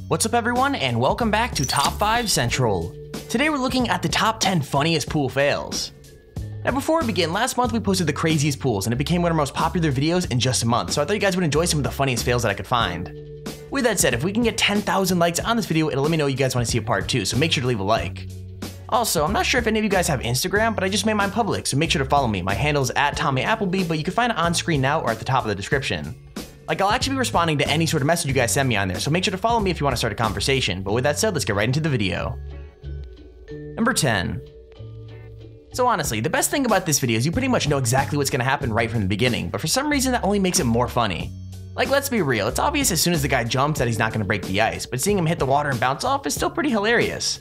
What's up everyone, and welcome back to Top 5 Central. Today we're looking at the top 10 funniest pool fails. Now before we begin, last month we posted the craziest pools and it became one of our most popular videos in just a month, so I thought you guys would enjoy some of the funniest fails that I could find. With that said, if we can get 10,000 likes on this video, it'll let me know you guys want to see a part 2, so make sure to leave a like. Also, I'm not sure if any of you guys have Instagram, but I just made mine public, so make sure to follow me. My handle is @TommyAppleby, but you can find it on screen now or at the top of the description. Like, I'll actually be responding to any sort of message you guys send me on there, so make sure to follow me if you want to start a conversation. But with that said, let's get right into the video. Number 10. So honestly, the best thing about this video is you pretty much know exactly what's going to happen right from the beginning, but for some reason that only makes it more funny. Like, let's be real, it's obvious as soon as the guy jumps that he's not going to break the ice, but seeing him hit the water and bounce off is still pretty hilarious.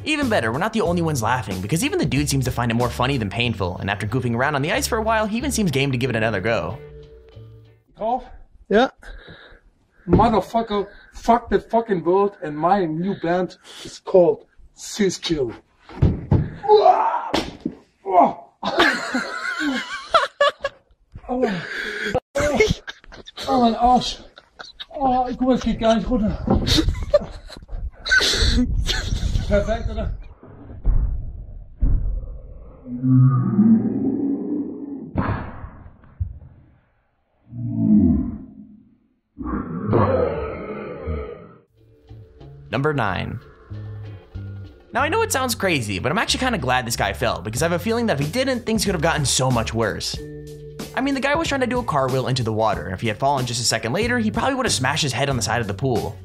Even better, we're not the only ones laughing, because even the dude seems to find it more funny than painful, and after goofing around on the ice for a while, he even seems game to give it another go. Off? Yeah. Motherfucker, fuck the fucking world, and my new band is called Sis-Kill. Oh, mein Arsch. Oh, guck mal, es geht gar nicht runter. Perfekt, oder? Number 9. Now I know it sounds crazy, but I'm actually kind of glad this guy fell, because I have a feeling that if he didn't, things could have gotten so much worse. I mean, the guy was trying to do a cartwheel into the water, and if he had fallen just a second later, he probably would have smashed his head on the side of the pool.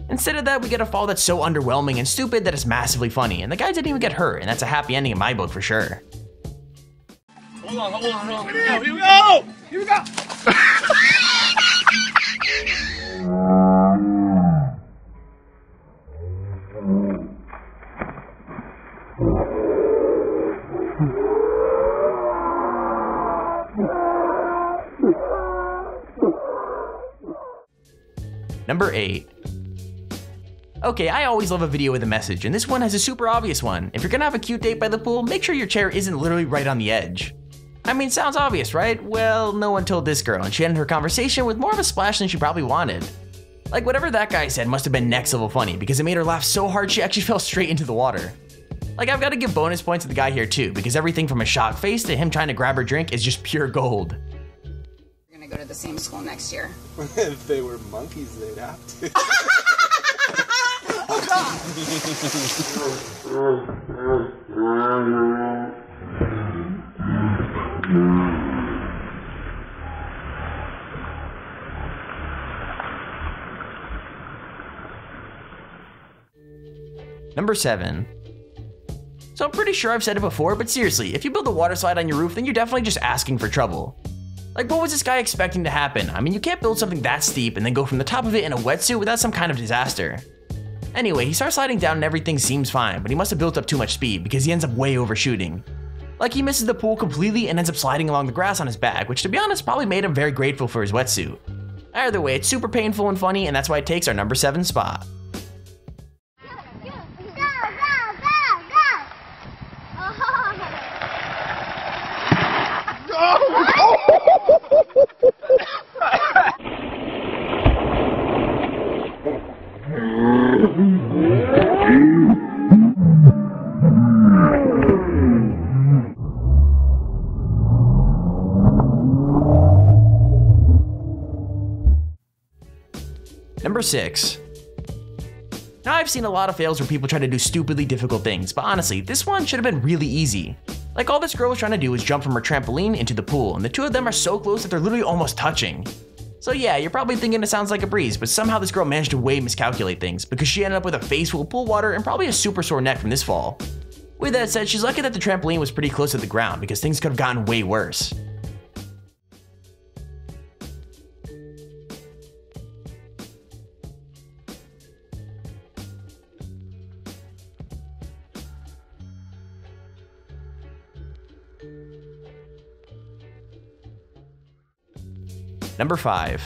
Instead of that, we get a fall that's so underwhelming and stupid that it's massively funny, and the guy didn't even get hurt, and that's a happy ending in my book for sure. Hold on. Here we go! Here we go! Number 8. Okay, I always love a video with a message, and this one has a super obvious one. If you're gonna have a cute date by the pool, make sure your chair isn't literally right on the edge. I mean, sounds obvious, right? Well, no one told this girl, and she ended her conversation with more of a splash than she probably wanted. Like, whatever that guy said must have been next level funny, because it made her laugh so hard she actually fell straight into the water. Like, I've got to give bonus points to the guy here too, because everything from a shocked face to him trying to grab her drink is just pure gold. We're gonna go to the same school next year. If they were monkeys, they'd have to. Oh God! Number 7. So I'm pretty sure I've said it before, but seriously, if you build a water slide on your roof, then you're definitely just asking for trouble. Like, what was this guy expecting to happen? I mean, you can't build something that steep and then go from the top of it in a wetsuit without some kind of disaster. Anyway, he starts sliding down and everything seems fine, but he must have built up too much speed because he ends up way overshooting. Like, he misses the pool completely and ends up sliding along the grass on his back, which to be honest probably made him very grateful for his wetsuit. Either way, it's super painful and funny, and that's why it takes our number 7 spot. Number 6. Now I've seen a lot of fails where people try to do stupidly difficult things, but honestly, this one should have been really easy. Like, all this girl was trying to do was jump from her trampoline into the pool, and the two of them are so close that they're literally almost touching. So yeah, you're probably thinking it sounds like a breeze, but somehow this girl managed to way miscalculate things, because she ended up with a face full of pool water and probably a super sore neck from this fall. With that said, she's lucky that the trampoline was pretty close to the ground, because things could have gotten way worse. Number 5.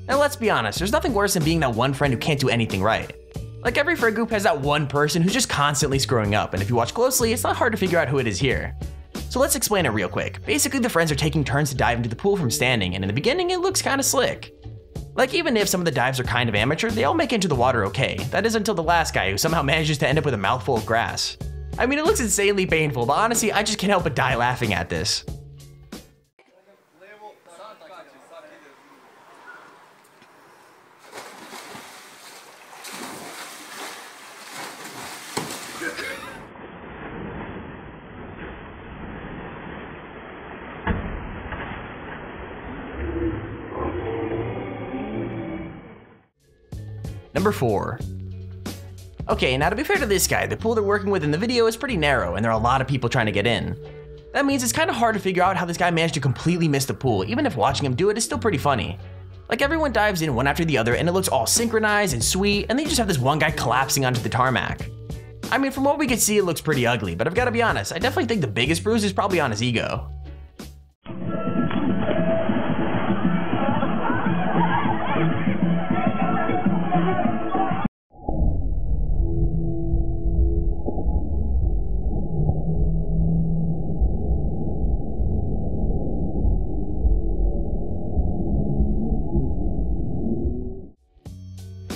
Now let's be honest, there's nothing worse than being that one friend who can't do anything right. Like, every friend group has that one person who's just constantly screwing up, and if you watch closely, it's not hard to figure out who it is here. So let's explain it real quick. Basically, the friends are taking turns to dive into the pool from standing, and in the beginning, it looks kinda slick. Like, even if some of the dives are kind of amateur, they all make it into the water okay. That is until the last guy, who somehow manages to end up with a mouthful of grass. I mean, it looks insanely painful, but honestly, I just can't help but die laughing at this. Number 4. Okay, now to be fair to this guy, the pool they're working with in the video is pretty narrow and there are a lot of people trying to get in. That means it's kind of hard to figure out how this guy managed to completely miss the pool, even if watching him do it is still pretty funny. Like, everyone dives in one after the other and it looks all synchronized and sweet, and then you just have this one guy collapsing onto the tarmac. I mean, from what we could see, it looks pretty ugly, but I've got to be honest, I definitely think the biggest bruise is probably on his ego.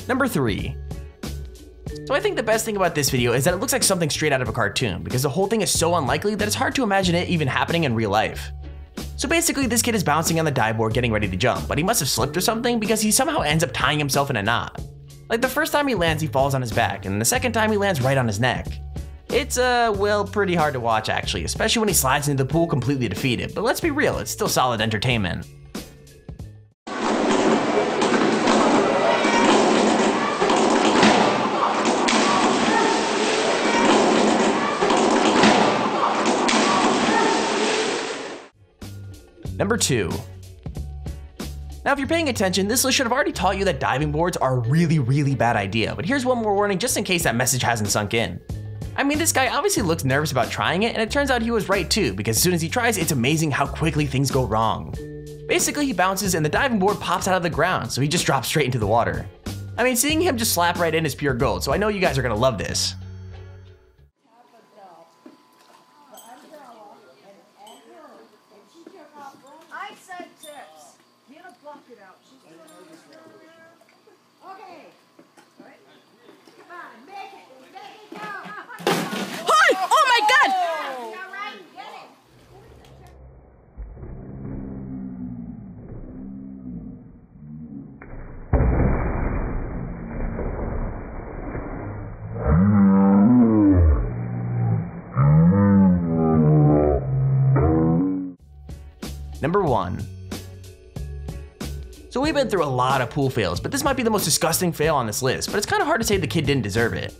Number 3. So I think the best thing about this video is that it looks like something straight out of a cartoon, because the whole thing is so unlikely that it's hard to imagine it even happening in real life. So basically, this kid is bouncing on the dive board getting ready to jump, but he must have slipped or something because he somehow ends up tying himself in a knot. Like, the first time he lands, he falls on his back, and the second time he lands right on his neck. It's, well, pretty hard to watch actually, especially when he slides into the pool completely defeated, but let's be real, it's still solid entertainment. Number 2. Now, if you're paying attention, this list should have already taught you that diving boards are a really bad idea, but here's one more warning just in case that message hasn't sunk in. I mean, this guy obviously looks nervous about trying it, and it turns out he was right too, because as soon as he tries, it's amazing how quickly things go wrong. Basically, he bounces and the diving board pops out of the ground, so he just drops straight into the water. I mean, seeing him just slap right in is pure gold, so I know you guys are gonna love this. I said tips. Get a bucket out. She's doing it. Okay. All right. Come on, make it go. Hi! Oh my God! All right, get it. Number 1. So we've been through a lot of pool fails, but this might be the most disgusting fail on this list, but it's kind of hard to say the kid didn't deserve it.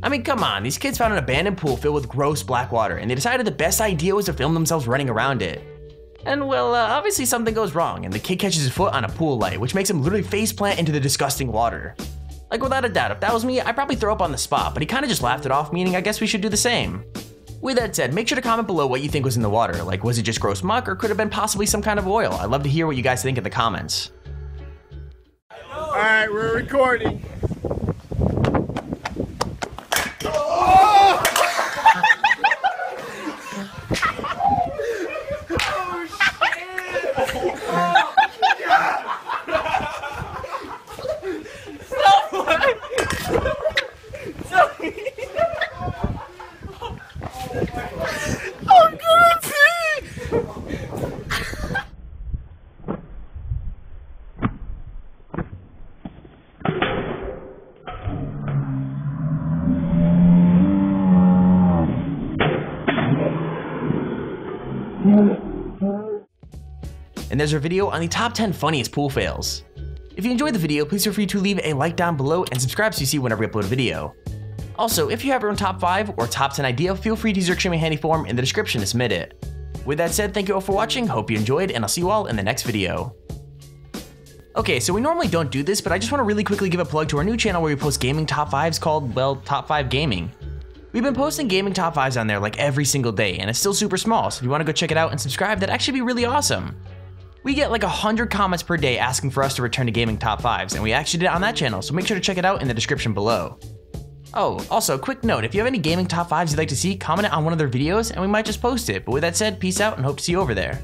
I mean, come on, these kids found an abandoned pool filled with gross black water, and they decided the best idea was to film themselves running around it. And well, obviously something goes wrong, and the kid catches his foot on a pool light, which makes him literally faceplant into the disgusting water. Like, without a doubt, if that was me, I'd probably throw up on the spot, but he kind of just laughed it off, meaning I guess we should do the same. With that said, make sure to comment below what you think was in the water, like was it just gross muck or could have been possibly some kind of oil? I'd love to hear what you guys think in the comments. Alright, we're recording. And there's our video on the top 10 funniest pool fails. If you enjoyed the video, please feel free to leave a like down below and subscribe so you see whenever we upload a video. Also, if you have your own top 5 or top 10 idea, feel free to use your extremely handy form in the description to submit it. With that said, thank you all for watching, hope you enjoyed, and I'll see you all in the next video. Okay, so we normally don't do this, but I just want to really quickly give a plug to our new channel where we post gaming top 5s called, well, Top 5 Gaming. We've been posting gaming top 5s on there like every single day, and it's still super small, so if you want to go check it out and subscribe, that'd actually be really awesome. We get like 100 comments per day asking for us to return to gaming top 5s, and we actually did it on that channel, so make sure to check it out in the description below. Oh, also, quick note, if you have any gaming top 5s you'd like to see, comment it on one of their videos, and we might just post it. But with that said, peace out and hope to see you over there.